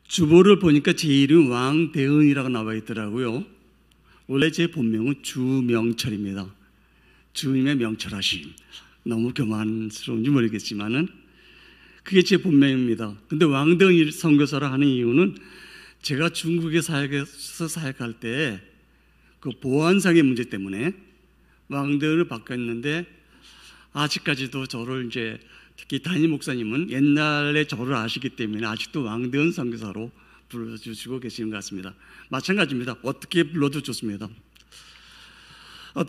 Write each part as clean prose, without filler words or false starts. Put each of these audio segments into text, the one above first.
주보를 보니까 제 이름이 왕대은이라고 나와 있더라고요. 원래 제 본명은 주명철입니다. 주님의 명철하심. 너무 교만스러운지 모르겠지만은 그게 제 본명입니다. 근데 왕대은 선교사를 하는 이유는 제가 중국에 사역할 때 그 보안상의 문제 때문에 왕대은을 바꿨는데, 아직까지도 저를 이제 특히 담임 목사님은 옛날에 저를 아시기 때문에 아직도 왕대은 선교사로 불러주시고 계시는 것 같습니다. 마찬가지입니다. 어떻게 불러도 좋습니다.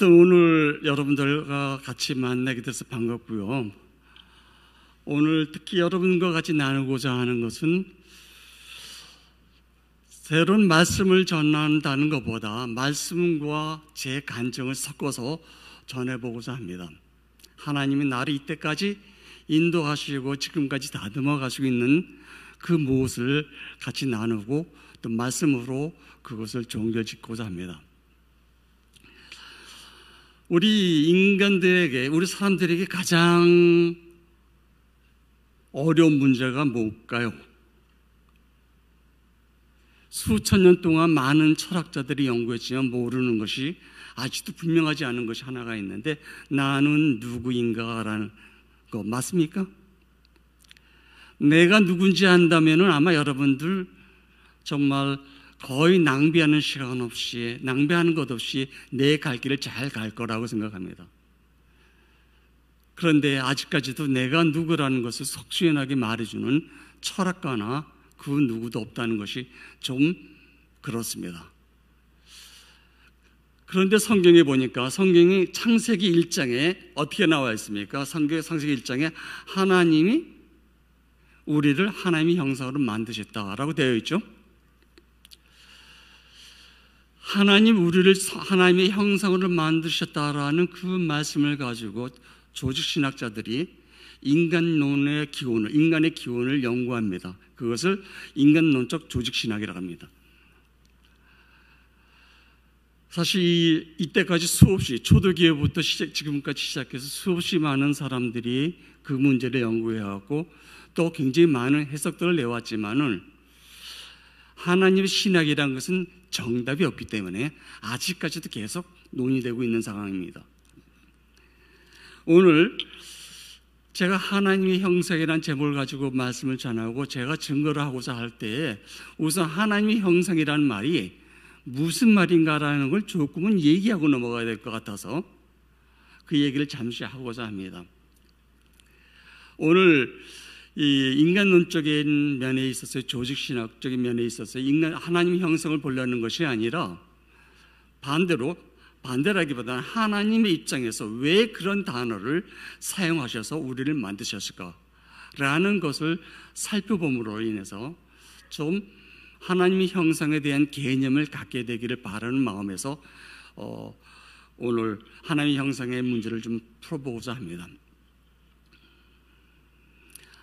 오늘 여러분들과 같이 만나게 돼서 반갑고요. 오늘 특히 여러분과 같이 나누고자 하는 것은 새로운 말씀을 전한다는 것보다 말씀과 제 간증을 섞어서 전해보고자 합니다. 하나님이 나를 이때까지 인도하시고 지금까지 다듬어 가시고 있는 그 무엇을 같이 나누고 또 말씀으로 그것을 종결짓고자 합니다. 우리 인간들에게, 우리 사람들에게 가장 어려운 문제가 뭘까요? 수천 년 동안 많은 철학자들이 연구했지만 모르는 것이, 아직도 분명하지 않은 것이 하나가 있는데, 나는 누구인가라는 거 맞습니까? 내가 누군지 안다면 아마 여러분들 정말 거의 낭비하는 것 없이 내 갈 길을 잘 갈 거라고 생각합니다. 그런데 아직까지도 내가 누구라는 것을 속시원하게 말해주는 철학가나 그 누구도 없다는 것이 좀 그렇습니다. 그런데 성경에 보니까, 성경이 창세기 1장에 어떻게 나와 있습니까? 창세기 1장에 하나님이 우리를 하나님의 형상으로 만드셨다라고 되어 있죠. 하나님 우리를 하나님의 형상으로 만드셨다라는 그 말씀을 가지고 조직신학자들이 인간의 기원을 연구합니다. 그것을 인간론적 조직신학이라고 합니다. 사실 이때까지 수없이, 초대교회부터 지금까지 시작해서 수없이 많은 사람들이 그 문제를 연구해왔고 또 굉장히 많은 해석들을 내왔지만은, 하나님의 신학이라는 것은 정답이 없기 때문에 아직까지도 계속 논의되고 있는 상황입니다. 오늘 제가 하나님의 형상이라는 제목을 가지고 말씀을 전하고 제가 증거를 하고자 할 때에 우선 하나님의 형상이라는 말이 무슨 말인가라는 걸 조금은 얘기하고 넘어가야 될 것 같아서 그 얘기를 잠시 하고자 합니다. 오늘 이 인간론적인 면에 있어서, 조직신학적인 면에 있어서 하나님의 형상을 보려는 것이 아니라 반대라기보다는 하나님의 입장에서 왜 그런 단어를 사용하셔서 우리를 만드셨을까라는 것을 살펴봄으로 인해서 좀 하나님의 형상에 대한 개념을 갖게 되기를 바라는 마음에서 오늘 하나님의 형상의 문제를 좀 풀어보고자 합니다.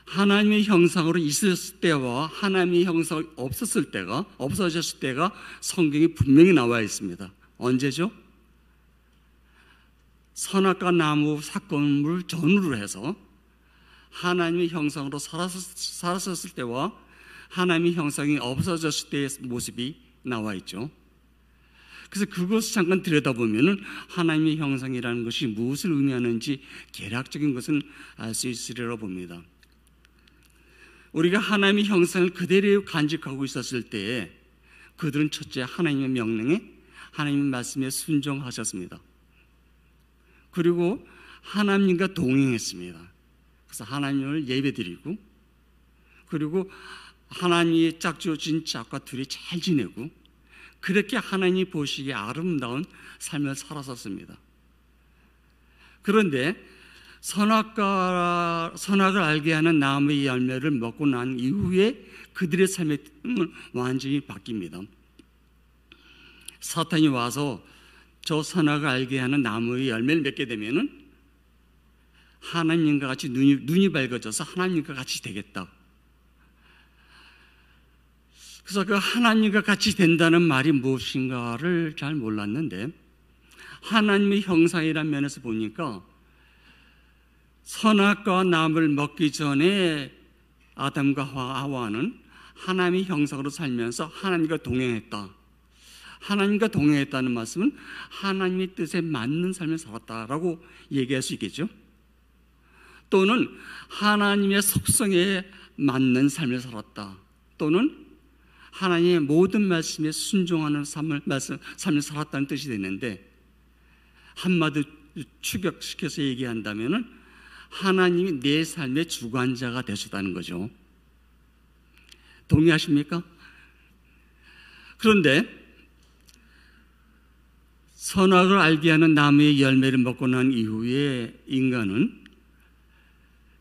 하나님의 형상으로 있었을 때와 하나님의 형상이 없어졌을 때가 성경에 분명히 나와 있습니다. 언제죠? 선악과 나무 사건을 전후로 해서 하나님의 형상으로 살았었을 때와 하나님의 형상이 없어졌을 때의 모습이 나와 있죠. 그래서 그것을 잠깐 들여다보면 하나님의 형상이라는 것이 무엇을 의미하는지 개략적인 것은 알 수 있으리라 봅니다. 우리가 하나님의 형상을 그대로 간직하고 있었을 때에 그들은 첫째 하나님의 명령에, 하나님의 말씀에 순종하셨습니다. 그리고 하나님과 동행했습니다. 그래서 하나님을 예배드리고, 그리고 하나님이 짝지어진 짝과 둘이 잘 지내고, 그렇게 하나님이 보시기에 아름다운 삶을 살았었습니다. 그런데 선악을 알게 하는 나무의 열매를 먹고 난 이후에 그들의 삶의 완전히 바뀝니다. 사탄이 와서 저 선악을 알게 하는 나무의 열매를 맺게 되면은 하나님과 같이 눈이 밝아져서 하나님과 같이 되겠다. 그래서 그 하나님과 같이 된다는 말이 무엇인가를 잘 몰랐는데, 하나님의 형상이라는 면에서 보니까 선악과 나무를 먹기 전에 아담과 하와는 하나님의 형상으로 살면서 하나님과 동행했다. 하나님과 동행했다는 말씀은 하나님의 뜻에 맞는 삶을 살았다라고 얘기할 수 있겠죠. 또는 하나님의 속성에 맞는 삶을 살았다. 또는 하나님의 모든 말씀에 순종하는 삶을 살았다는 뜻이 되는데, 한마디 추격시켜서 얘기한다면 하나님이 내 삶의 주관자가 되셨다는 거죠. 동의하십니까? 그런데 선악을 알게 하는 나무의 열매를 먹고 난 이후에 인간은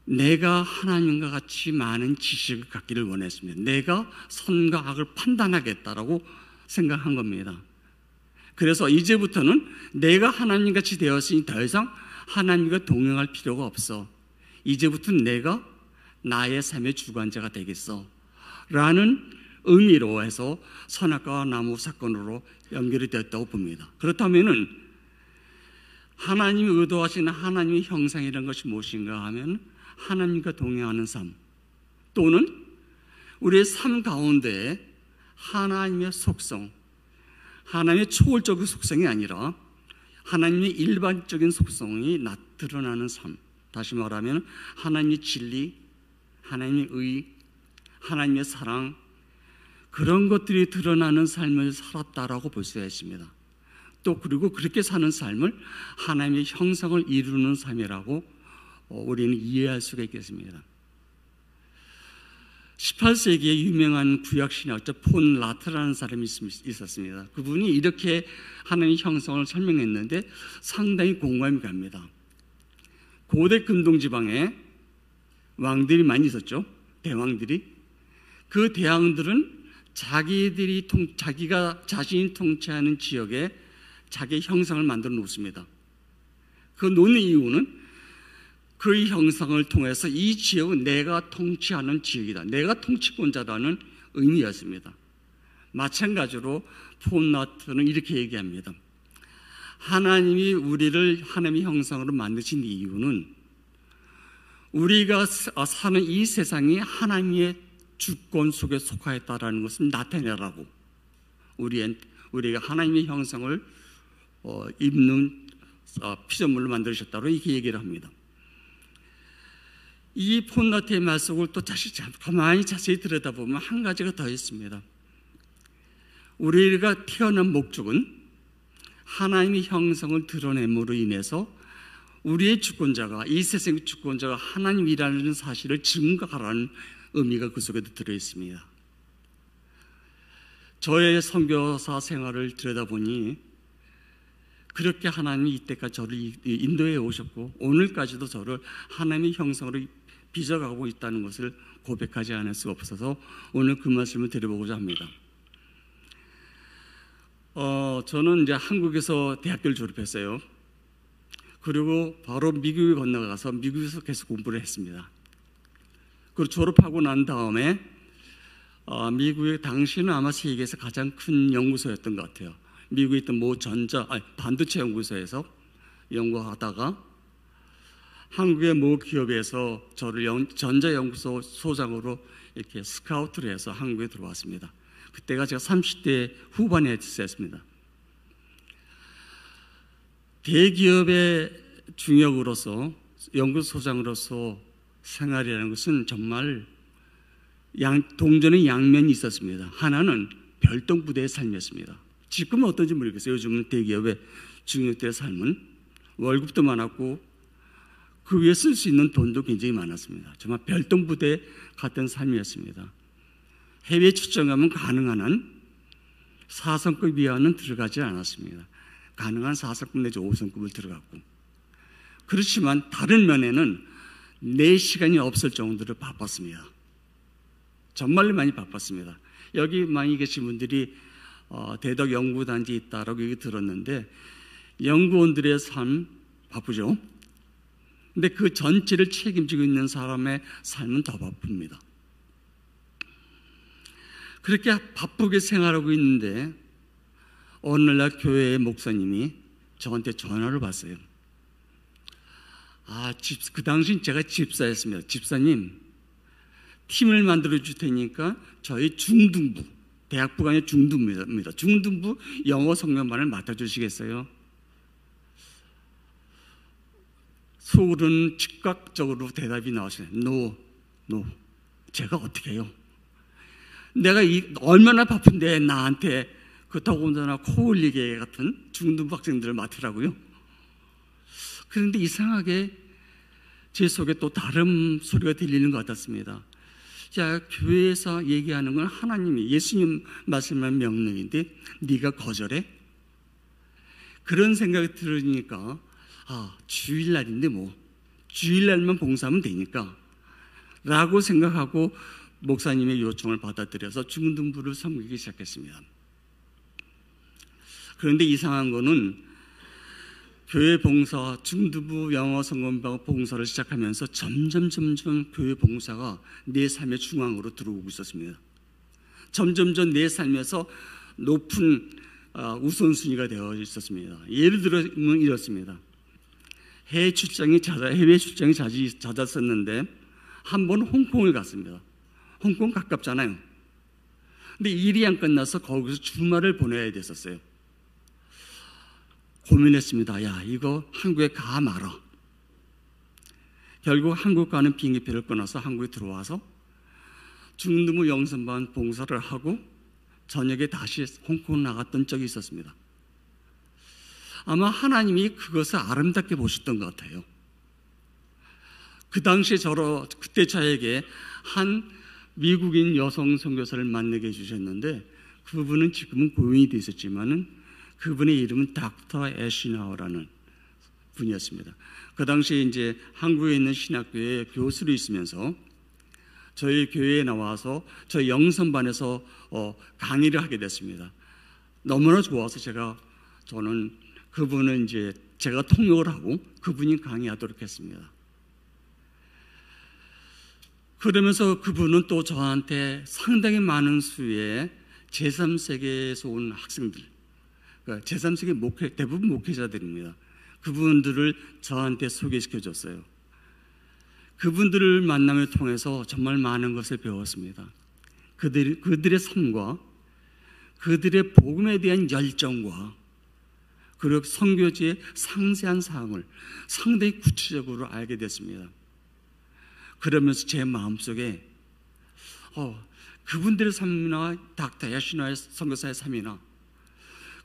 내가 하나님과 같이 많은 지식을 갖기를 원했습니다. 내가 선과 악을 판단하겠다라고 생각한 겁니다. 그래서 이제부터는 내가 하나님같이 되었으니 더 이상 하나님과 동행할 필요가 없어. 이제부터는 내가 나의 삶의 주관자가 되겠어 라는 의미로 해서 선악과 나무 사건으로 연결이 되었다고 봅니다. 그렇다면 하나님이 의도하시는 하나님의 형상이라는 것이 무엇인가 하면 하나님과 동행하는 삶, 또는 우리의 삶 가운데 하나님의 속성, 하나님의 초월적인 속성이 아니라 하나님의 일반적인 속성이 드러나는 삶, 다시 말하면 하나님의 진리, 하나님의 의, 하나님의 사랑, 그런 것들이 드러나는 삶을 살았다라고 볼 수가 있습니다. 또 그리고 그렇게 사는 삶을 하나님의 형상을 이루는 삶이라고 우리는 이해할 수가 있겠습니다. 18세기에 유명한 구약신학자 폰 라트라는 사람이 있었습니다. 그분이 이렇게 하나님의 형상을 설명했는데 상당히 공감이 갑니다. 고대 근동지방에 왕들이 많이 있었죠. 대왕들이. 그 대왕들은 자기가 자신이 통치하는 지역에 자기의 형상을 만들어 놓습니다. 그 놓는 이유는 그 형상을 통해서 이 지역은 내가 통치하는 지역이다, 내가 통치권자라는 의미였습니다. 마찬가지로 폰라트는 이렇게 얘기합니다. 하나님이 우리를 하나님의 형상으로 만드신 이유는 우리가 사는 이 세상이 하나님의 주권 속에 속하였다라는 것을 나타내라고, 우리가 하나님의 형상을 입는 피조물로 만드셨다고 이렇게 얘기를 합니다. 이 폰라트의 말씀을 또 가만히 자세히 들여다보면 한 가지가 더 있습니다. 우리가 태어난 목적은 하나님의 형상을 드러냄으로 인해서 우리의 주권자가, 이 세상의 주권자가 하나님이라는 사실을 증거하라는 의미가 그 속에도 들어있습니다. 저의 선교사 생활을 들여다보니 그렇게 하나님이 이때까지 저를 인도해 오셨고 오늘까지도 저를 하나님의 형상으로 빚어가고 있다는 것을 고백하지 않을 수가 없어서 오늘 그 말씀을 드려보고자 합니다. 저는 이제 한국에서 대학교를 졸업했어요. 그리고 바로 미국에 건너가서 미국에서 계속 공부를 했습니다. 그리고 졸업하고 난 다음에 미국의 당시는 아마 세계에서 가장 큰 연구소였던 것 같아요. 미국에 있던 반도체 연구소에서 연구하다가 한국의 모 기업에서 저를 전자연구소 소장으로 이렇게 스카우트를 해서 한국에 들어왔습니다. 그때가 제가 30대 후반에 했습니다. 대기업의 중역으로서 연구소장으로서 생활이라는 것은 정말 동전의 양면이 있었습니다. 하나는 별동부대의 삶이었습니다. 지금은 어떤지 모르겠어요. 요즘은 대기업의 중역대의 삶은 월급도 많았고 그 위에 쓸 수 있는 돈도 굉장히 많았습니다. 정말 별동부대 같은 삶이었습니다. 해외 출장하면 가능한 한 4성급 이하는 들어가지 않았습니다. 가능한 4성급 내지 5성급을 들어갔고, 그렇지만 다른 면에는 내 시간이 없을 정도로 바빴습니다. 정말로 많이 바빴습니다. 여기 많이 계신 분들이 대덕 연구단지 있다라고 얘기 들었는데 연구원들의 삶 바쁘죠. 근데 그 전체를 책임지고 있는 사람의 삶은 더 바쁩니다. 그렇게 바쁘게 생활하고 있는데 어느 날 교회의 목사님이 저한테 전화를 받았어요. 그 당시 제가 집사였습니다. 집사님, 팀을 만들어 줄 테니까 저희 중등부, 대학부가 아니라 중등부입니다. 중등부 영어 성경반을 맡아주시겠어요? 속으로는 즉각적으로 대답이 나왔어요. No. 제가 어떻게 해요? 내가 얼마나 바쁜데 나한테 그 더군다나 코 흘리게 같은 중등부 학생들을 맡으라고요? 그런데 이상하게 제 속에 또 다른 소리가 들리는 것 같았습니다. 자, 교회에서 얘기하는 건 하나님이 예수님 말씀한 명령인데 네가 거절해? 그런 생각이 들으니까 주일날인데 뭐 주일날만 봉사하면 되니까 라고 생각하고 목사님의 요청을 받아들여서 중등부를 섬기기 시작했습니다. 그런데 이상한 거는 교회 봉사, 중등부 영어 성경반 봉사를 시작하면서 점점 교회 봉사가 내 삶의 중앙으로 들어오고 있었습니다. 점점 내 삶에서 높은 우선순위가 되어 있었습니다. 예를 들면 이렇습니다. 해외 출장이 잦았었는데 한 번 홍콩을 갔습니다. 홍콩 가깝잖아요. 근데 일이 안 끝나서 거기서 주말을 보내야 됐었어요. 고민했습니다. 야, 이거 한국에 가 말아. 결국 한국 가는 비행기표를 끊어서 한국에 들어와서 중등부 영성반 봉사를 하고 저녁에 다시 홍콩 나갔던 적이 있었습니다. 아마 하나님이 그것을 아름답게 보셨던 것 같아요. 그 당시에 그때 저에게 한 미국인 여성 선교사를 만나게 해주셨는데 그분은 지금은 고인이 되셨지만은 그분의 이름은 닥터 애시나우라는 분이었습니다. 그 당시에 이제 한국에 있는 신학교에 교수로 있으면서 저희 교회에 나와서 저희 영성반에서 강의를 하게 됐습니다. 너무나 좋아서 저는 그분은 이제 제가 통역을 하고 그분이 강의하도록 했습니다. 그러면서 그분은 또 저한테 상당히 많은 수의 제3세계에서 온 학생들, 그러니까 제3세계 대부분 목회자들입니다. 그분들을 저한테 소개시켜 줬어요. 그분들을 만남을 통해서 정말 많은 것을 배웠습니다. 그들의 삶과 그들의 복음에 대한 열정과 그리고 선교지의 상세한 사항을 상당히 구체적으로 알게 됐습니다. 그러면서 제 마음속에 그분들의 삶이나 닥터 애시나의 선교사의 삶이나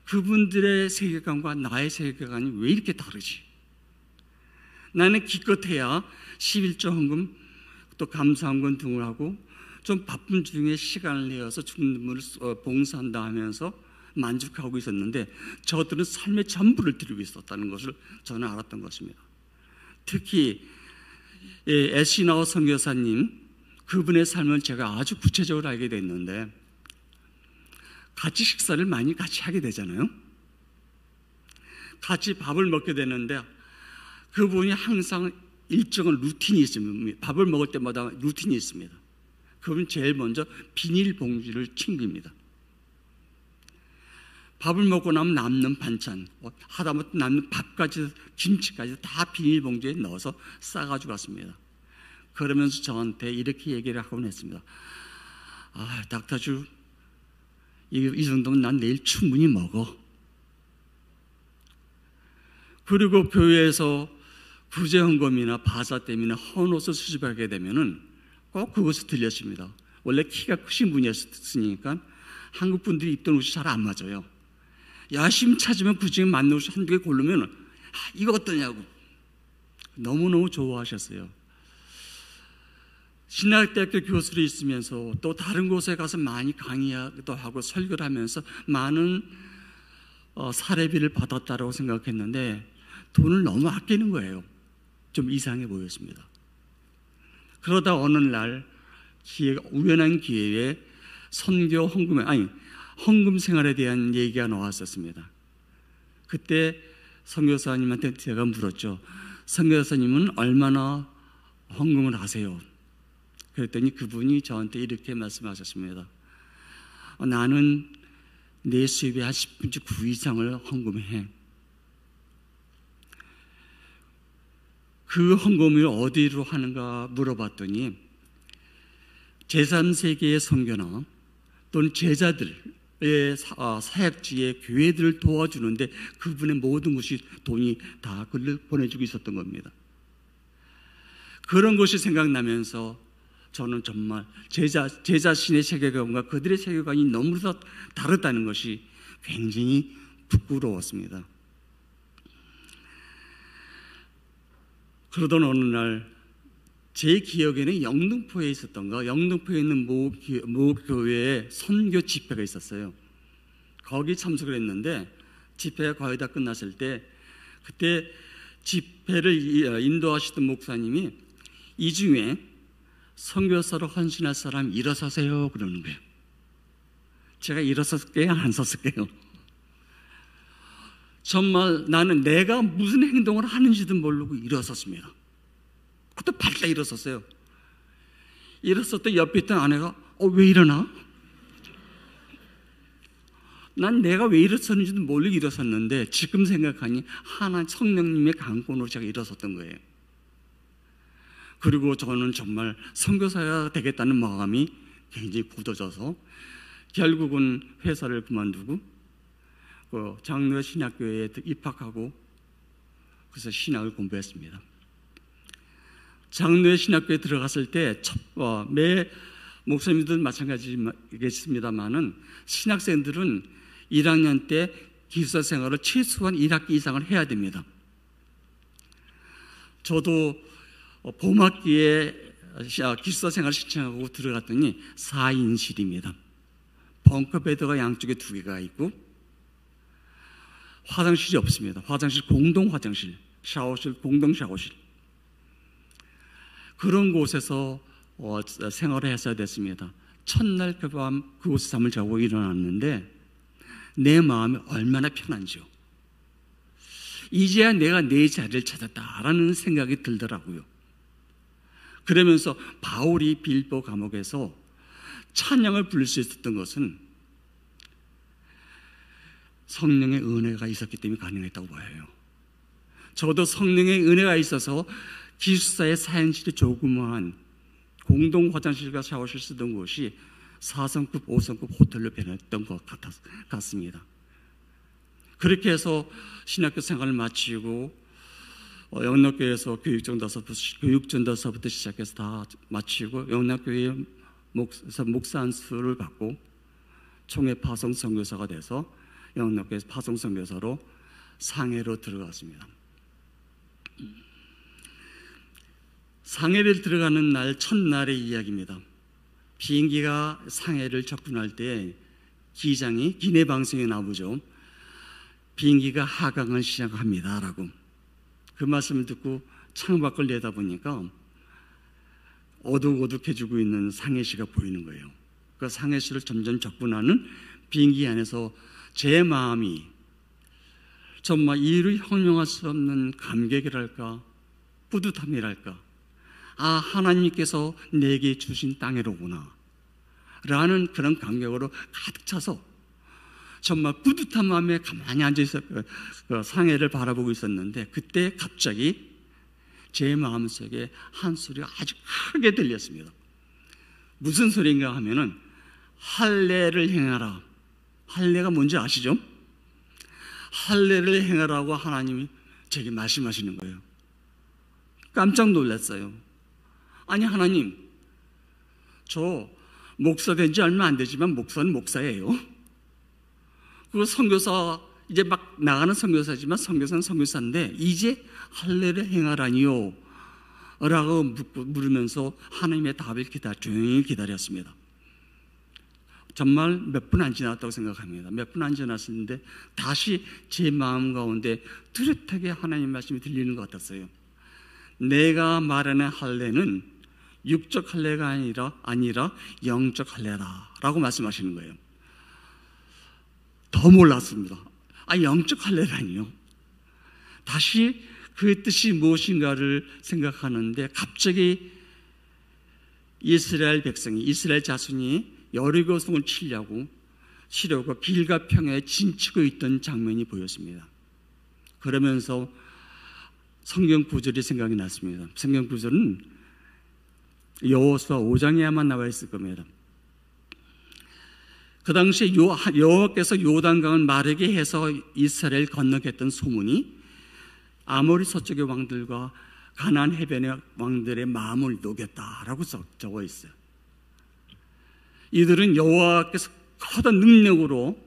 그분들의 세계관과 나의 세계관이 왜 이렇게 다르지? 나는 기껏해야 11조 헌금 또 감사헌금 등을 하고 좀 바쁜 중에 시간을 내어서 중등부를 봉사한다 하면서 만족하고 있었는데 저들은 삶의 전부를 드리고 있었다는 것을 저는 알았던 것입니다. 특히 애시나우 선교사님 그분의 삶을 제가 아주 구체적으로 알게 됐는데 같이 식사를 많이 같이 하게 되잖아요. 같이 밥을 먹게 되는데 그분이 항상 일정한 루틴이 있습니다. 밥을 먹을 때마다 루틴이 있습니다. 그분은 제일 먼저 비닐봉지를 챙깁니다. 밥을 먹고 나면 남는 반찬, 하다못해 남는 밥까지, 김치까지 다 비닐봉지에 넣어서 싸가지고 갔습니다. 그러면서 저한테 이렇게 얘기를 하곤 했습니다. 닥터주, 이 정도면 난 내일 충분히 먹어. 그리고 교회에서 부재헌금이나 바사댐이나 헌옷을 수집하게 되면은 꼭 그것을 들렸습니다. 원래 키가 크신 분이었으니까 한국 분들이 입던 옷이 잘 안 맞아요. 열심히 찾으면 그 중에 맞는 옷이 한두 개 고르면 이거 어떠냐고 너무너무 좋아하셨어요. 신학대학교 교수로 있으면서 또 다른 곳에 가서 많이 강의도 하고 설교를 하면서 많은 사례비를 받았다고 생각했는데 돈을 너무 아끼는 거예요. 좀 이상해 보였습니다. 그러다 어느 날 우연한 기회에 선교 헌금 생활에 대한 얘기가 나왔었습니다. 그때 선교사님한테 제가 물었죠. 선교사님은 얼마나 헌금을 하세요? 그랬더니 그분이 저한테 이렇게 말씀하셨습니다. 나는 내 수입의 한 10분의 9 이상을 헌금해. 그 헌금을 어디로 하는가 물어봤더니 제3세계의 선교나 또는 제자들의 사역지의 교회들을 도와주는데 그분의 모든 것이 돈이 다 그를 보내주고 있었던 겁니다. 그런 것이 생각나면서 저는 정말 제 자신의 세계관과 그들의 세계관이 너무나 다르다는 것이 굉장히 부끄러웠습니다. 그러던 어느 날 제 기억에는 영등포에 있는 모 교회에 선교 집회가 있었어요. 거기 참석을 했는데 집회가 거의 다 끝났을 때 그때 집회를 인도하시던 목사님이 이 중에 선교사로 헌신할 사람 일어서세요 그러는 거예요. 제가 일어섰을게요? 안 섰을게요? 정말 나는 내가 무슨 행동을 하는지도 모르고 일어섰습니다. 그때 발딱 일어섰어요. 일어섰더니 옆에 있던 아내가 왜 일어나? 난 내가 왜 일어섰는지도 모르고 일어섰는데 지금 생각하니 하나님 성령님의 강권으로 제가 일어섰던 거예요. 그리고 저는 정말 선교사가 되겠다는 마음이 굉장히 굳어져서 결국은 회사를 그만두고 장로회 신학교에 입학하고 그래서 신학을 공부했습니다. 장로회 신학교에 들어갔을 때 매 목사님들은 마찬가지겠습니다만은 신학생들은 1학년 때 기숙사 생활을 최소한 1학기 이상을 해야 됩니다. 저도 봄학기에 기숙사 생활 신청하고 들어갔더니 4인실입니다. 벙커베드가 양쪽에 2개가 있고 화장실이 없습니다. 화장실 공동 화장실, 샤워실 공동 샤워실. 그런 곳에서 생활을 했어야 됐습니다. 첫날 그 밤 그곳에 잠을 자고 일어났는데 내 마음이 얼마나 편한지요. 이제야 내가 내 자리를 찾았다라는 생각이 들더라고요. 그러면서 바울이 빌보 감옥에서 찬양을 부를 수 있었던 것은 성령의 은혜가 있었기 때문에 가능했다고 봐요. 저도 성령의 은혜가 있어서 기숙사의 4인실이 조그마한 공동 화장실과 샤워실 쓰던 곳이 4성급, 5성급 호텔로 변했던 것 같습니다. 그렇게 해서 신학교 생활을 마치고 영락교회에서 교육전도서부터 시작해서 다 마치고 영락교회 목사 안수를 받고 총회 파송 선교사가 돼서 영락교회에서 파송 선교사로 상해로 들어갔습니다. 상해를 들어가는 날 첫날의 이야기입니다. 비행기가 상해를 접근할 때 기장이 기내 방송에 나오죠. 비행기가 하강을 시작합니다 라고 그 말씀을 듣고 창밖을 내다보니까 어둑어둑해지고 있는 상해시가 보이는 거예요. 그 상해시를 점점 접근하는 비행기 안에서 제 마음이 정말 이루 형용할 수 없는 감격이랄까 뿌듯함이랄까 하나님께서 내게 주신 땅이로구나 라는 그런 감격으로 가득 차서 정말 뿌듯한 마음에 가만히 앉아있어 그 상해를 바라보고 있었는데 그때 갑자기 제 마음속에 한 소리가 아주 크게 들렸습니다. 무슨 소리인가 하면은 할례를 행하라. 할례가 뭔지 아시죠? 할례를 행하라고 하나님이 제게 말씀하시는 거예요. 깜짝 놀랐어요. 아니 하나님, 저 목사 된 지 얼마 안 되지만 목사는 목사예요. 그 선교사 이제 막 나가는 선교사지만 선교사는 선교사인데 이제 할례를 행하라니요 라고 물으면서 하나님의 답을 조용히 기다렸습니다. 정말 몇 분 안 지났다고 생각합니다. 몇 분 안 지났는데 다시 제 마음 가운데 뚜렷하게 하나님 말씀이 들리는 것 같았어요. 내가 말하는 할례는 육적 할례가 아니라 영적 할례다 라고 말씀하시는 거예요. 더 몰랐습니다. 영적 할례라니요. 다시 그 뜻이 무엇인가를 생각하는데 갑자기 이스라엘 백성이 이스라엘 자손이 여리고성을 치려고 길가 평야에 진치고 있던 장면이 보였습니다. 그러면서 성경 구절이 생각이 났습니다. 성경 구절은 여호수아 5장에야만 나와 있을 겁니다. 그 당시에 여호와께서 요단강을 마르게 해서 이스라엘 건너게 했던 소문이 아모리 서쪽의 왕들과 가나안 해변의 왕들의 마음을 녹였다라고 적어 있어요. 이들은 여호와께서 커다란 능력으로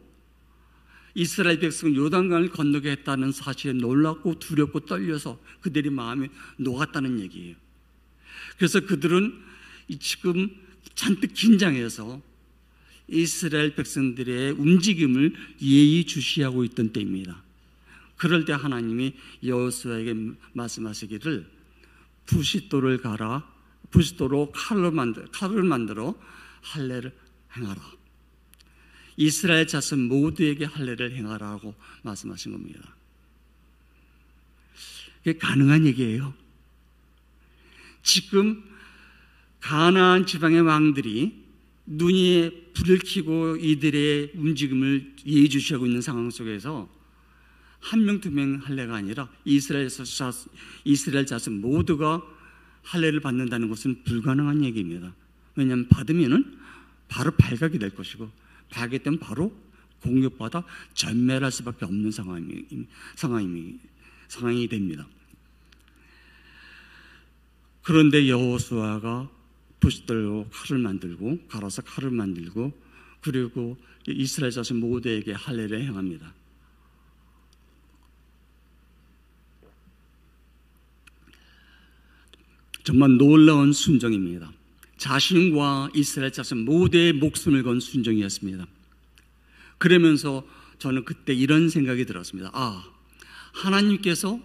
이스라엘 백성을 요단강을 건너게 했다는 사실에 놀랍고 두렵고 떨려서 그들의 마음이 녹았다는 얘기예요. 그래서 그들은 지금 잔뜩 긴장해서 이스라엘 백성들의 움직임을 예의주시하고 있던 때입니다. 그럴 때 하나님이 여호수아에게 말씀하시기를 부싯돌을 갈아 부싯돌로 칼을 만들어 할례를 행하라. 이스라엘 자손 모두에게 할례를 행하라고 말씀하신 겁니다. 그게 가능한 얘기예요. 지금 가나안 지방의 왕들이 눈에 불을 켜고 이들의 움직임을 예의주시하고 있는 상황 속에서 한 명, 두 명 할례가 아니라 이스라엘 자손 모두가 할례를 받는다는 것은 불가능한 얘기입니다. 왜냐하면 받으면은 바로 발각이 될 것이고, 발각이 되면 바로 공격받아 전멸할 수밖에 없는 상황이 됩니다. 그런데 여호수아가 부싯돌로 칼을 만들고 갈아서 칼을 만들고 그리고 이스라엘 자손 모두에게 할례를 행합니다. 정말 놀라운 순종입니다. 자신과 이스라엘 자손 모두의 목숨을 건 순종이었습니다. 그러면서 저는 그때 이런 생각이 들었습니다. 하나님께서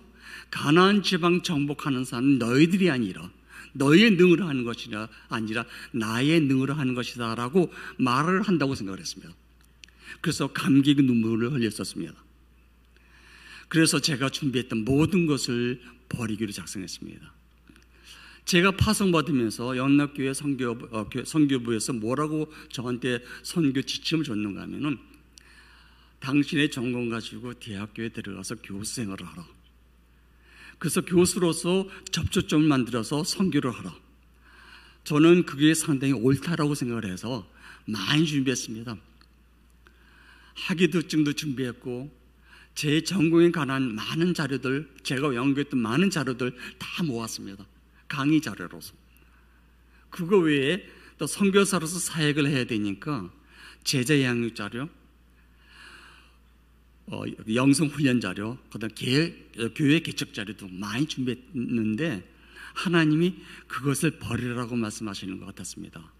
가나안 지방 정복하는 사람은 너희들이 아니라 너희의 능으로 하는 것이라 아니라 나의 능으로 하는 것이다 라고 말을 한다고 생각을 했습니다. 그래서 감격의 눈물을 흘렸었습니다. 그래서 제가 준비했던 모든 것을 버리기로 작성했습니다. 제가 파송받으면서 연합교회 선교부에서 뭐라고 저한테 선교 지침을 줬는가 하면은 당신의 전공 가지고 대학교에 들어가서 교수 생활을 하라. 그래서 교수로서 접촉점을 만들어서 선교를 하라. 저는 그게 상당히 옳다라고 생각을 해서 많이 준비했습니다. 학위증도 준비했고 제 전공에 관한 많은 자료들, 제가 연구했던 많은 자료들 다 모았습니다. 강의 자료로서. 그거 외에 또 선교사로서 사역을 해야 되니까 제자 양육 자료, 영성 훈련 자료, 그다음 교회 개척 자료도 많이 준비했는데 하나님이 그것을 버리라고 말씀하시는 것 같았습니다.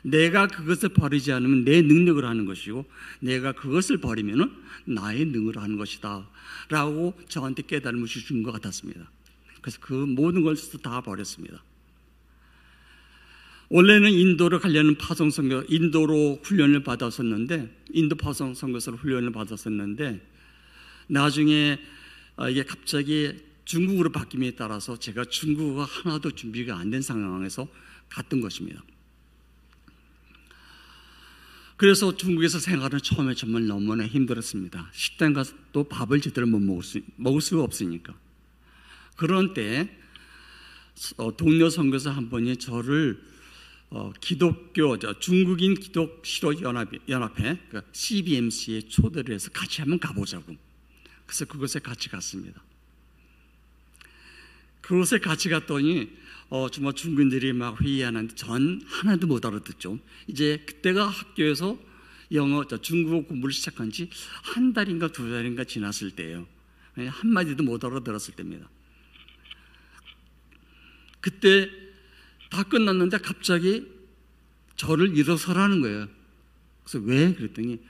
내가 그것을 버리지 않으면 내 능력으로 하는 것이고 내가 그것을 버리면은 나의 능으로 하는 것이다 라고 저한테 깨달음을 주신 것 같았습니다. 그래서 그 모든 걸 다 버렸습니다. 원래는 인도로 가려는 파송선교, 인도로 훈련을 받았었는데, 인도 파송선교사로 훈련을 받았었는데, 나중에 이게 갑자기 중국으로 바뀜에 따라서 제가 중국어가 하나도 준비가 안 된 상황에서 갔던 것입니다. 그래서 중국에서 생활은 처음에 정말 너무나 힘들었습니다. 식당 가서 또 밥을 제대로 먹을 수가 없으니까. 그런 때 동료 선교사 한 분이 저를 중국인 기독 실업 연합회 CBMC에 초대를 해서 같이 한번 가보자고. 그래서 그곳에 같이 갔습니다. 그곳에 같이 갔더니 정말 중국인들이 막 회의하는데 전 하나도 못 알아듣죠. 이제 그때가 학교에서 중국어 공부를 시작한 지 한 달인가 두 달인가 지났을 때예요. 한마디도 못 알아들었을 때입니다. 그때 다 끝났는데 갑자기 저를 일어서라는 거예요. 그래서 왜? 그랬더니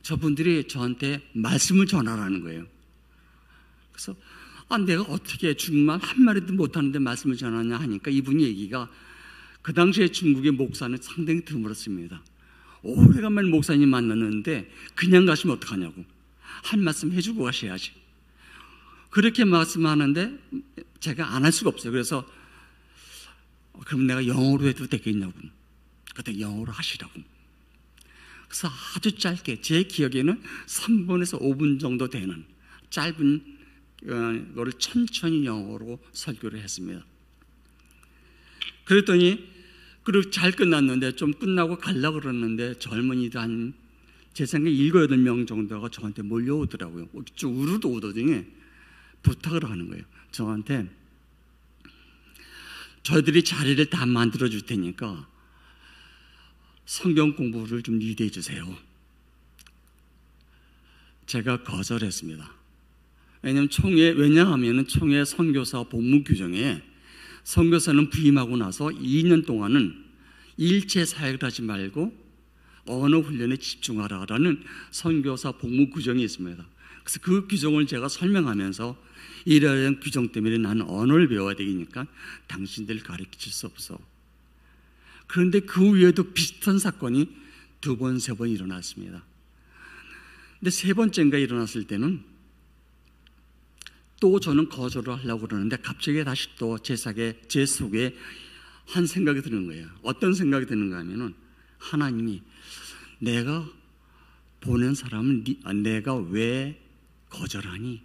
저분들이 저한테 말씀을 전하라는 거예요. 그래서 내가 어떻게 중국말 한마디도 못하는데 말씀을 전하냐 하니까 이분 얘기가 그 당시에 중국의 목사는 상당히 드물었습니다. 오래간만에 목사님 만났는데 그냥 가시면 어떡하냐고. 한 말씀 해주고 가셔야지. 그렇게 말씀하는데 제가 안 할 수가 없어요. 그래서 그럼 내가 영어로 해도 되겠냐고. 그때 영어로 하시라고. 그래서 아주 짧게 제 기억에는 3분에서 5분 정도 되는 짧은 거를 천천히 영어로 설교를 했습니다. 그랬더니 그리고 잘 끝났는데 좀 끝나고 가려고 그러는데 젊은이들 한 제 생각에 7, 8명 정도가 저한테 몰려오더라고요. 쭉 우르르 오더니 부탁을 하는 거예요. 저한테 저희들이 자리를 다 만들어 줄 테니까 성경 공부를 좀 리드해 주세요. 제가 거절했습니다. 왜냐하면 총회 선교사 복무 규정에 선교사는 부임하고 나서 2년 동안은 일체 사역을 하지 말고 언어 훈련에 집중하라라는 선교사 복무 규정이 있습니다. 그래서 그 규정을 제가 설명하면서 이러한 규정 때문에 나는 언어를 배워야 되니까 당신들 가르칠 수 없어. 그런데 그 위에도 비슷한 사건이 2번, 3번 일어났습니다. 근데 3번째인가 일어났을 때는 또 저는 거절을 하려고 그러는데 갑자기 다시 또 제 속에 한 생각이 드는 거예요. 어떤 생각이 드는가 하면은 하나님이 내가 보낸 사람은 내가 왜 거절하니?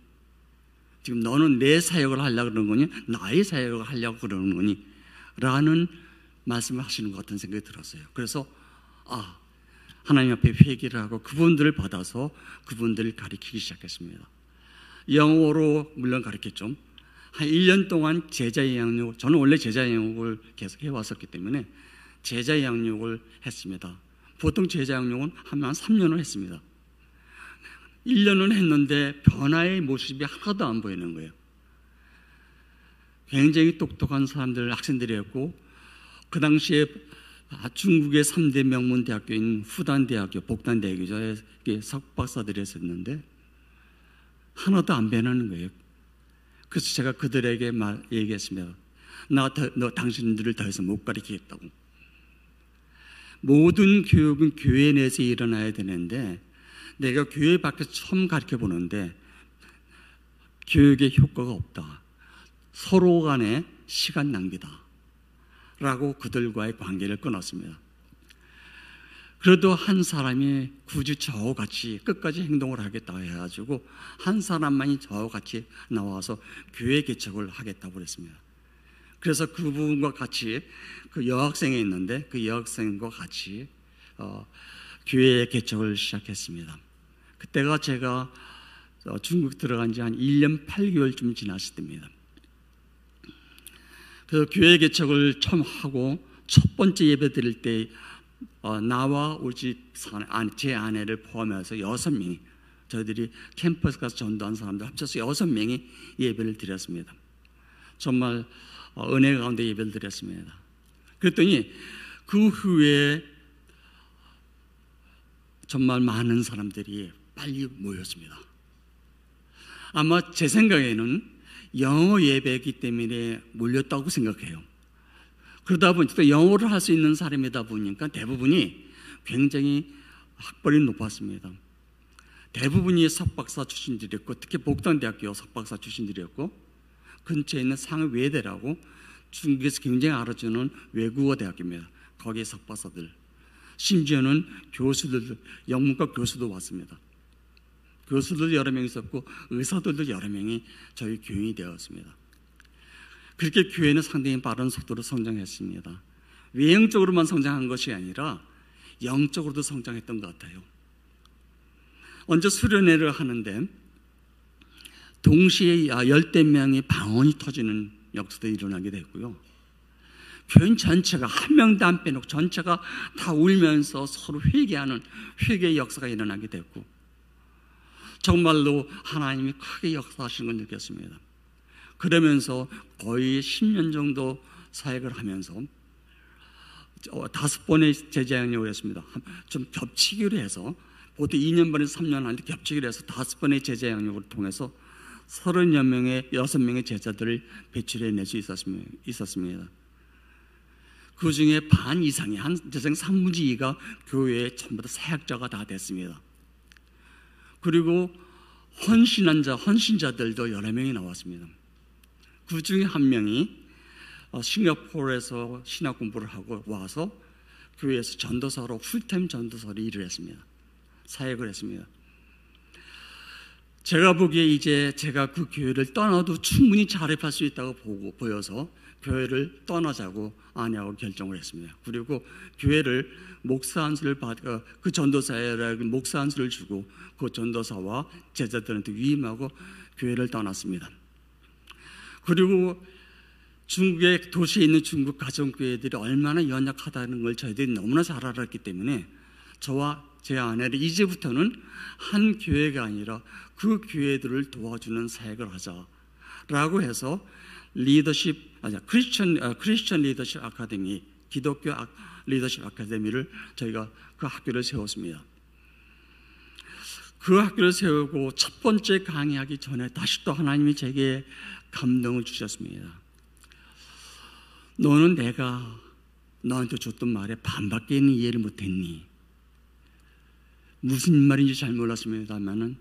지금 너는 내 사역을 하려고 그러는 거니? 나의 사역을 하려고 그러는 거니? 라는 말씀을 하시는 것 같은 생각이 들었어요. 그래서 하나님 앞에 회개를 하고 그분들을 받아서 그분들을 가르치기 시작했습니다. 영어로 물론 가르쳤죠. 한 1년 동안 제자 양육, 저는 원래 제자 양육을 계속 해왔었기 때문에 제자 양육을 했습니다. 보통 제자 양육은 한 3년을 했습니다. 1년을 했는데 변화의 모습이 하나도 안 보이는 거예요. 굉장히 똑똑한 사람들, 학생들이었고 그 당시에 중국의 3대 명문 대학교인 후단대학교, 복단대학교에 석박사들이 있었는데 하나도 안 변하는 거예요. 그래서 제가 그들에게 얘기했습니다. 너 당신들을 더 이상 못 가르치겠다고. 모든 교육은 교회 내에서 일어나야 되는데 내가 교회 밖에서 처음 가르쳐 보는데 교육의 효과가 없다. 서로 간에 시간 낭비다. 라고 그들과의 관계를 끊었습니다. 그래도 한 사람이 굳이 저와 같이 끝까지 행동을 하겠다 해가지고 한 사람만이 저와 같이 나와서 교회 개척을 하겠다고 그랬습니다. 그래서 그분과 같이 그 여학생이 있는데 그 여학생과 같이 교회 개척을 시작했습니다. 그때가 제가 중국 들어간 지 한 1년 8개월쯤 지났을 때입니다. 그래서 교회 개척을 처음 하고 첫 번째 예배 드릴 때 나와 우리 집 제 아내를 포함해서 6명이 저희들이 캠퍼스 가서 전도한 사람들 합쳐서 6명이 예배를 드렸습니다. 정말 은혜 가운데 예배를 드렸습니다. 그랬더니 그 후에 정말 많은 사람들이 빨리 모였습니다. 아마 제 생각에는 영어 예배이기 때문에 몰렸다고 생각해요. 그러다 보니까 영어를 할 수 있는 사람이다 보니까 대부분이 굉장히 학벌이 높았습니다. 대부분이 석박사 출신들이었고 특히 복단대학교 석박사 출신들이었고 근처에 있는 상외대라고 중국에서 굉장히 알아주는 외국어 대학교입니다. 거기에 석박사들, 심지어는 교수들, 영문과 교수도 왔습니다. 교수들 여러 명 있었고 의사들도 여러 명이 저희 교인이 되었습니다. 그렇게 교회는 상당히 빠른 속도로 성장했습니다. 외형적으로만 성장한 것이 아니라 영적으로도 성장했던 것 같아요. 언제 수련회를 하는데 동시에 10대 명의 방언이 터지는 역사도 일어나게 됐고요. 교인 전체가 한 명도 안 빼놓고 전체가 다 울면서 서로 회개하는 회개의 역사가 일어나게 됐고 정말로 하나님이 크게 역사하시는 걸 느꼈습니다. 그러면서 거의 10년 정도 사역을 하면서 5번의 제자양육을 했습니다. 좀 겹치기로 해서 보통 2년 반에서 3년 하는데 겹치기로 해서 5번의 제자양육을 통해서 36명의 제자들을 배출해낼 수 있었습니다. 그 중에 반 이상이 제 생각 3분의 2가 교회에 전부 다 사역자가 다 됐습니다. 그리고 헌신자들도 여러 명이 나왔습니다. 그 중에 한 명이 싱가포르에서 신학 공부를 하고 와서 교회에서 전도사로 풀타임 전도사로 일을 했습니다. 사역을 했습니다. 제가 보기에 이제 제가 그 교회를 떠나도 충분히 자립할 수 있다고 보여서 교회를 떠나자고 아내하고 결정을 했습니다. 그리고 교회를 목사 안수를 받아 그 전도사에 목사 안수를 주고 그 전도사와 제자들한테 위임하고 교회를 떠났습니다. 그리고 중국의 도시에 있는 중국 가정교회들이 얼마나 연약하다는 걸 저희들이 너무나 잘 알았기 때문에 저와 제 아내를 이제부터는 한 교회가 아니라 그 교회들을 도와주는 사역을 하자라고 해서 크리스천 리더십 아카데미, 기독교 리더십 아카데미를 저희가 그 학교를 세웠습니다. 그 학교를 세우고 첫 번째 강의하기 전에 다시 또 하나님이 제게 감동을 주셨습니다. 너는 내가 너한테 줬던 말에 반밖에는 이해를 못했니? 무슨 말인지 잘 몰랐습니다만은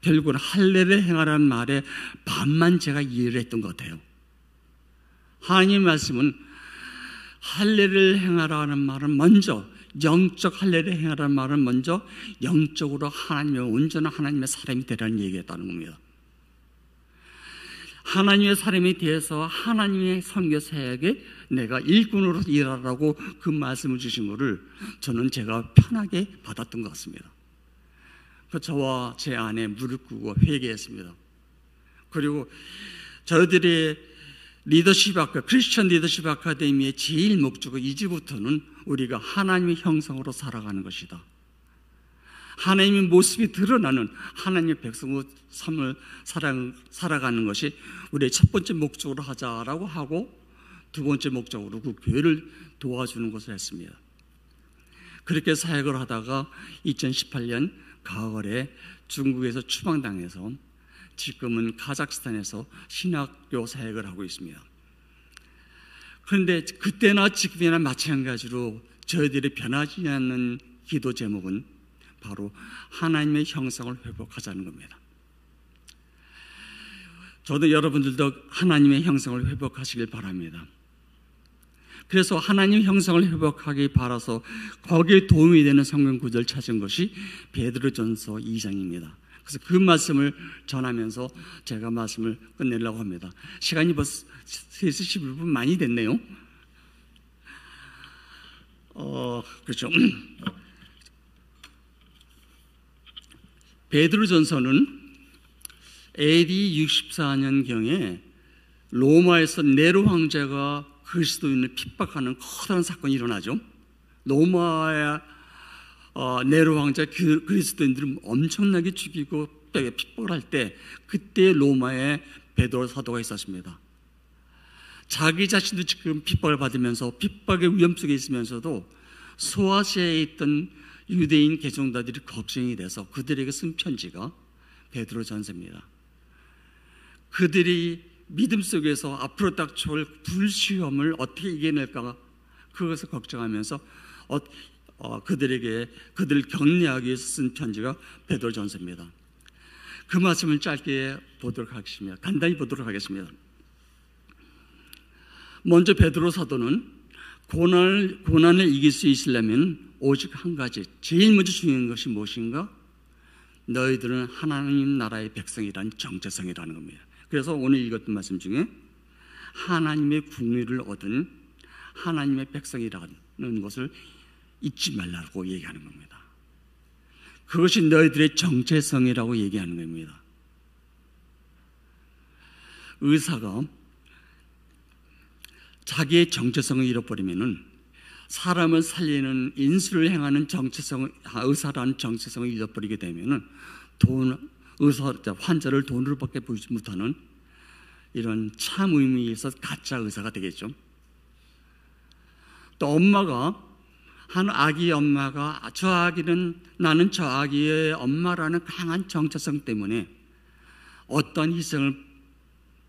결국은 할례를 행하라는 말에 반만 제가 이해를 했던 것 같아요. 하나님의 말씀은 할례를 행하라는 말은 먼저 영적 할례를 행하라는 말은 먼저 영적으로 하나님의 온전한 하나님의 사람이 되라는 얘기였다는 겁니다. 하나님의 사람이 되어서 하나님의 선교 사역에 내가 일꾼으로 일하라고 그 말씀을 주신 것을 저는 제가 편하게 받았던 것 같습니다. 저와 제 아내 무릎 꿇고 회개했습니다. 그리고 저희들이 크리스천 리더십 아카데미의 제일 목적은 이제부터는 우리가 하나님의 형상으로 살아가는 것이다. 하나님의 모습이 드러나는 하나님의 백성의 삶을 살아가는 것이 우리의 첫 번째 목적으로 하자라고 하고 두 번째 목적으로 그 교회를 도와주는 것을 했습니다. 그렇게 사역을 하다가 2018년 가을에 중국에서 추방당해서 지금은 카자흐스탄에서 신학교 사역을 하고 있습니다. 그런데 그때나 지금이나 마찬가지로 저희들이 변하지 않는 기도 제목은 바로 하나님의 형상을 회복하자는 겁니다. 저도 여러분들도 하나님의 형상을 회복하시길 바랍니다. 그래서 하나님의 형상을 회복하기 바라서 거기에 도움이 되는 성경 구절을 찾은 것이 베드로전서 2장입니다. 그래서 그 말씀을 전하면서 제가 말씀을 끝내려고 합니다. 시간이 벌써 3시 11분 많이 됐네요. 그렇죠. 베드로전서는 AD 64년경에 로마에서 네로 황제가 그리스도인을 핍박하는 커다란 사건이 일어나죠. 로마의 네로 황제 그리스도인들을 엄청나게 죽이고 핍박을 할 때 그때 로마에 베드로 사도가 있었습니다. 자기 자신도 지금 핍박을 받으면서 핍박의 위험 속에 있으면서도 소아시아에 있던 유대인 개종자들이 걱정이 돼서 그들에게 쓴 편지가 베드로전서입니다. 그들이 믿음 속에서 앞으로 닥쳐올 불시험을 어떻게 이겨낼까 그것을 걱정하면서 그들을 격려하기 위해서 쓴 편지가 베드로전서입니다. 그 말씀을 짧게 보도록 하겠습니다. 간단히 보도록 하겠습니다. 먼저 베드로 사도는 고난을 이길 수 있으려면 오직 한 가지, 제일 먼저 중요한 것이 무엇인가? 너희들은 하나님 나라의 백성이라는 정체성이라는 겁니다. 그래서 오늘 읽었던 말씀 중에 하나님의 국리를 얻은 하나님의 백성이라는 것을 잊지 말라고 얘기하는 겁니다. 그것이 너희들의 정체성이라고 얘기하는 겁니다. 의사가 자기의 정체성을 잃어버리면은 사람을 살리는 인수를 행하는 의사라는 정체성을 잃어버리게 되면은 환자를 돈으로 밖에 보지 못하는 이런 참 의미에서 가짜 의사가 되겠죠. 또 엄마가 한 아기의 엄마가 나는 저 아기의 엄마라는 강한 정체성 때문에 어떤 희생을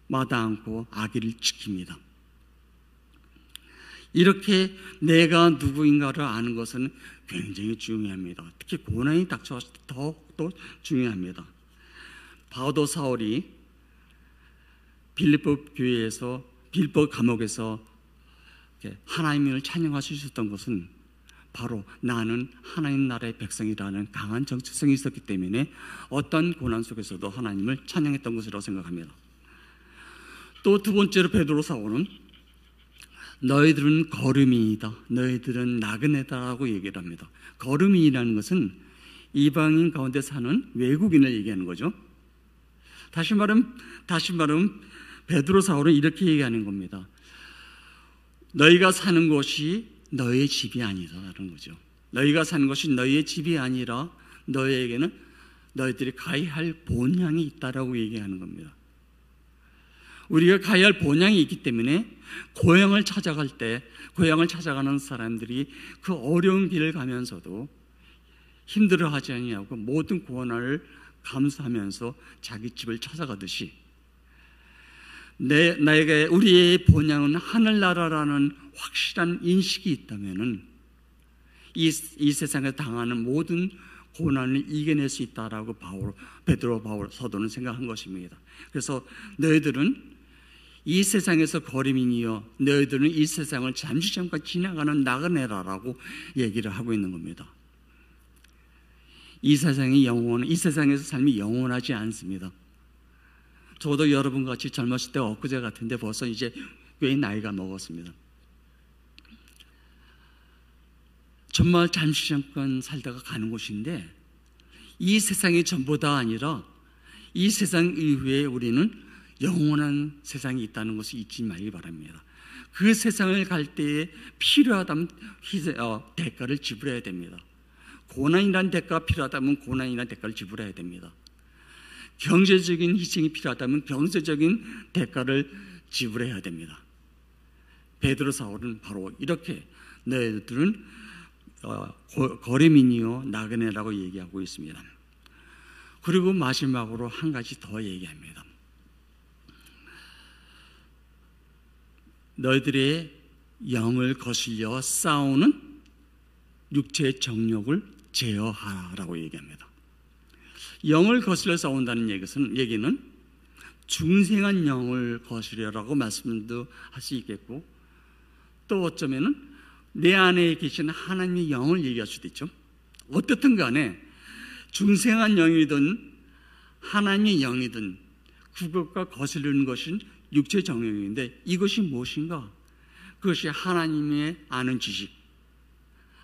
마다 않고 아기를 지킵니다. 이렇게 내가 누구인가를 아는 것은 굉장히 중요합니다. 특히 고난이 닥쳐왔을 때 더욱더 중요합니다. 바도 사울이 빌립보 감옥에서 하나님을 찬양할 수 있었던 것은 바로 나는 하나님 나라의 백성이라는 강한 정체성이 있었기 때문에 어떤 고난 속에서도 하나님을 찬양했던 것이라고 생각합니다. 또 두 번째로 베드로 사도는 너희들은 거름이다, 너희들은 나그네다라고 얘기를 합니다. 거름이라는 것은 이방인 가운데 사는 외국인을 얘기하는 거죠. 다시 말하면 베드로 사도는 이렇게 얘기하는 겁니다. 너희가 사는 곳이 너희의 집이 아니다라는 거죠. 너희가 사는 것이 너희의 집이 아니라 너희에게는 너희들이 가야 할 본향이 있다라고 얘기하는 겁니다. 우리가 가야 할 본향이 있기 때문에 고향을 찾아갈 때, 고향을 찾아가는 사람들이 그 어려운 길을 가면서도 힘들어하지 아니하고 모든 고난을 감수하면서 자기 집을 찾아가듯이 나에게 우리의 본향은 하늘나라라는 확실한 인식이 있다면은 이 세상에 당하는 모든 고난을 이겨낼 수 있다라고 베드로 바울 사도는 생각한 것입니다. 그래서 너희들은 이 세상에서 거름이니여 너희들은 이 세상을 잠시 잠깐 지나가는 나그네라라고 얘기를 하고 있는 겁니다. 이 세상에서 삶이 영원하지 않습니다. 저도 여러분 같이 젊었을 때 엊그제 같은데 벌써 이제 꽤 나이가 먹었습니다. 정말 잠시 잠깐 살다가 가는 곳인데 이 세상이 전부다 아니라 이 세상 이후에 우리는 영원한 세상이 있다는 것을 잊지 말기 바랍니다. 그 세상을 갈 때에 필요하다면 대가를 지불해야 됩니다. 고난이라는 대가가 필요하다면 고난이라는 대가를 지불해야 됩니다. 경제적인 희생이 필요하다면 경제적인 대가를 지불해야 됩니다. 베드로 사도는 바로 이렇게 너희들은 거름이니요 나그네라고 얘기하고 있습니다. 그리고 마지막으로 한 가지 더 얘기합니다. 너희들의 영을 거슬려 싸우는 육체의 정욕을 제어하라고 얘기합니다. 영을 거슬려 싸운다는 얘기는 중생한 영을 거스려라고 말씀도 할 수 있겠고 또 어쩌면은 내 안에 계신 하나님의 영을 얘기할 수도 있죠. 어떻든 간에 중생한 영이든 하나님의 영이든 그것과 거스르는 것은 육체 정욕인데 이것이 무엇인가? 그것이 하나님의 아는 지식,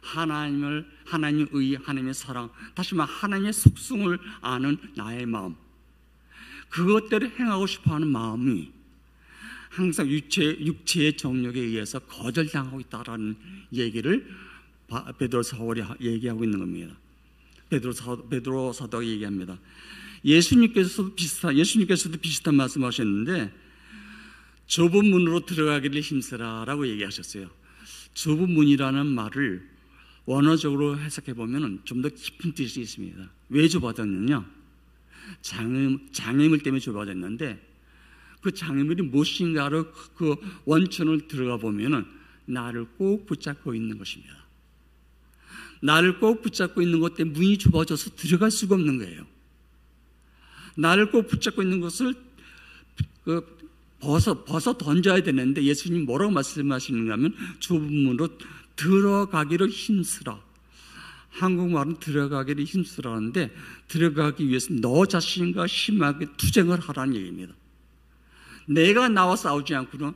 하나님의 의, 하나님의 사랑, 다시 말해 하나님의 속성을 아는 나의 마음, 그것대로 행하고 싶어하는 마음이 항상 육체의 정욕에 의해서 거절당하고 있다라는 얘기를 베드로 사도가 얘기하고 있는 겁니다. 베드로 사도가 얘기합니다. 예수님께서도 비슷한 말씀하셨는데 좁은 문으로 들어가기를 힘쓰라라고 얘기하셨어요. 좁은 문이라는 말을 원어적으로 해석해 보면 좀 더 깊은 뜻이 있습니다. 왜 좁아졌느냐? 장애물 때문에 좁아졌는데 그 장애물이 무엇인가로 그 원천을 들어가 보면 나를 꼭 붙잡고 있는 것입니다. 나를 꼭 붙잡고 있는 것 때문에 문이 좁아져서 들어갈 수가 없는 거예요. 나를 꼭 붙잡고 있는 것을 벗어 던져야 되는데 예수님 뭐라고 말씀하시는가 하면 좁은 문으로 들어가기를 힘쓰라. 한국말은 들어가기를 힘쓰라는데 들어가기 위해서 너 자신과 심하게 투쟁을 하라는 얘기입니다. 내가 나와 싸우지 않고는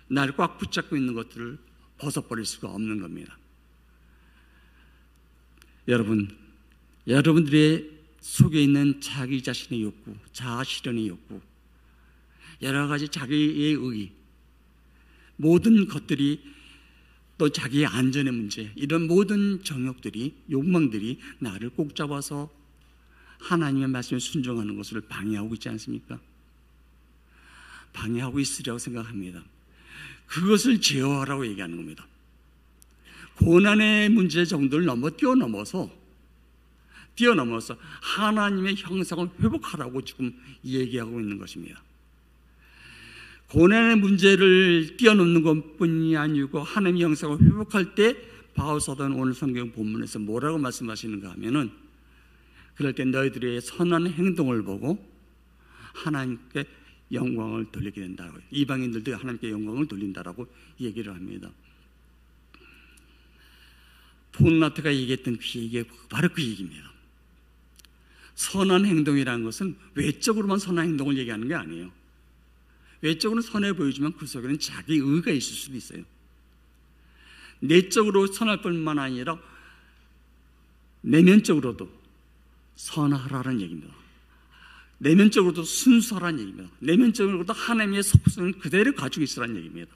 나를 꽉 붙잡고 있는 것들을 벗어버릴 수가 없는 겁니다. 여러분들의 속에 있는 자기 자신의 욕구, 자아 실현의 욕구, 여러 가지 자기의 의, 모든 것들이 또 자기의 안전의 문제, 이런 모든 정욕들이, 욕망들이 나를 꼭 잡아서 하나님의 말씀에 순종하는 것을 방해하고 있지 않습니까? 방해하고 있으리라고 생각합니다. 그것을 제어하라고 얘기하는 겁니다. 고난의 문제 정도를 뛰어넘어서 하나님의 형상을 회복하라고 지금 얘기하고 있는 것입니다. 고난의 문제를 뛰어넘는 것뿐이 아니고 하나님의 형상을 회복할 때 바울 사도는 오늘 성경 본문에서 뭐라고 말씀하시는가 하면은 그럴 때 너희들의 선한 행동을 보고 하나님께 영광을 돌리게 된다고, 이방인들도 하나님께 영광을 돌린다라고 얘기를 합니다. 본나트가 얘기했던 그 얘기가 바로 그 얘기입니다. 선한 행동이라는 것은 외적으로만 선한 행동을 얘기하는 게 아니에요. 외적으로는 선해 보이지만 그 속에는 자기 의가 있을 수도 있어요. 내적으로 선할 뿐만 아니라 내면적으로도 선하라는 얘기입니다. 내면적으로도 순수하라는 얘기입니다. 내면적으로도 하나님의 속성을 그대로 가지고 있으라는 얘기입니다.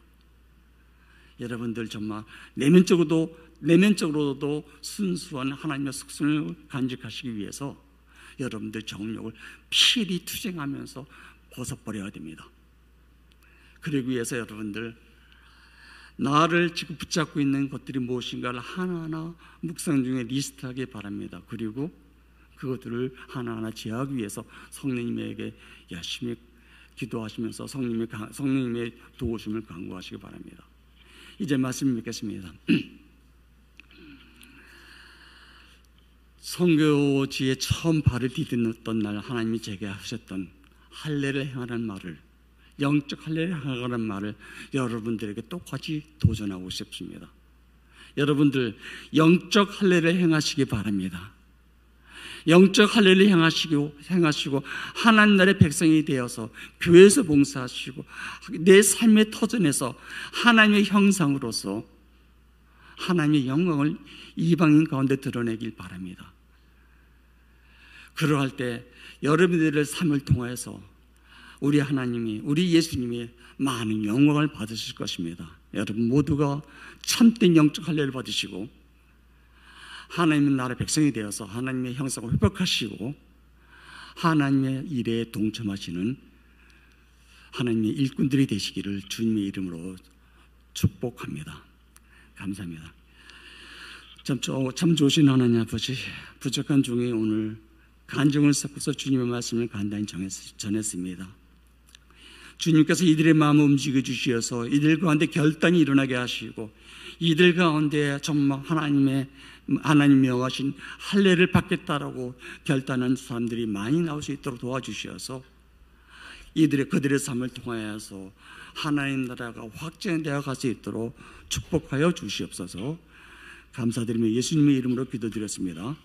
여러분들 정말 내면적으로도 순수한 하나님의 속성을 간직하시기 위해서 여러분들 정욕을 필히 투쟁하면서 벗어버려야 됩니다. 그러기 위해서 여러분들 나를 지금 붙잡고 있는 것들이 무엇인가를 하나하나 묵상 중에 리스트하기 바랍니다. 그리고 그것들을 하나하나 제어하기 위해서 성령님에게 열심히 기도하시면서 성령님의 도우심을 간구하시기 바랍니다. 이제 말씀 맺겠습니다. 선교지에 처음 발을 디뎠던 날 하나님이 제게 하셨던 할례를 행하라는 말을, 영적 할례를 행하라는 말을 여러분들에게 똑같이 도전하고 싶습니다. 여러분들 영적 할례를 행하시기 바랍니다. 영적 할례를 행하시고 하나님 나라의 백성이 되어서 교회에서 봉사하시고 내 삶의 터전에서 하나님의 형상으로서 하나님의 영광을 이방인 가운데 드러내길 바랍니다. 그러할 때 여러분들의 삶을 통해서 우리 하나님이, 우리 예수님이 많은 영광을 받으실 것입니다. 여러분 모두가 참된 영적 할례를 받으시고 하나님의 나라의 백성이 되어서 하나님의 형상을 회복하시고 하나님의 일에 동참하시는 하나님의 일꾼들이 되시기를 주님의 이름으로 축복합니다. 감사합니다. 참 좋으신 하나님 아버지, 부족한 중에 오늘 간증을 섞어서 주님의 말씀을 간단히 전했습니다. 주님께서 이들의 마음을 움직여 주시어서 이들 가운데 결단이 일어나게 하시고 이들 가운데 정말 하나님이 명하신 할례를 받겠다라고 결단한 사람들이 많이 나올 수 있도록 도와주시어서 그들의 삶을 통하여서 하나님 나라가 확장되어 갈 수 있도록 축복하여 주시옵소서. 감사드리며 예수님의 이름으로 기도드렸습니다.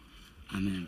아멘.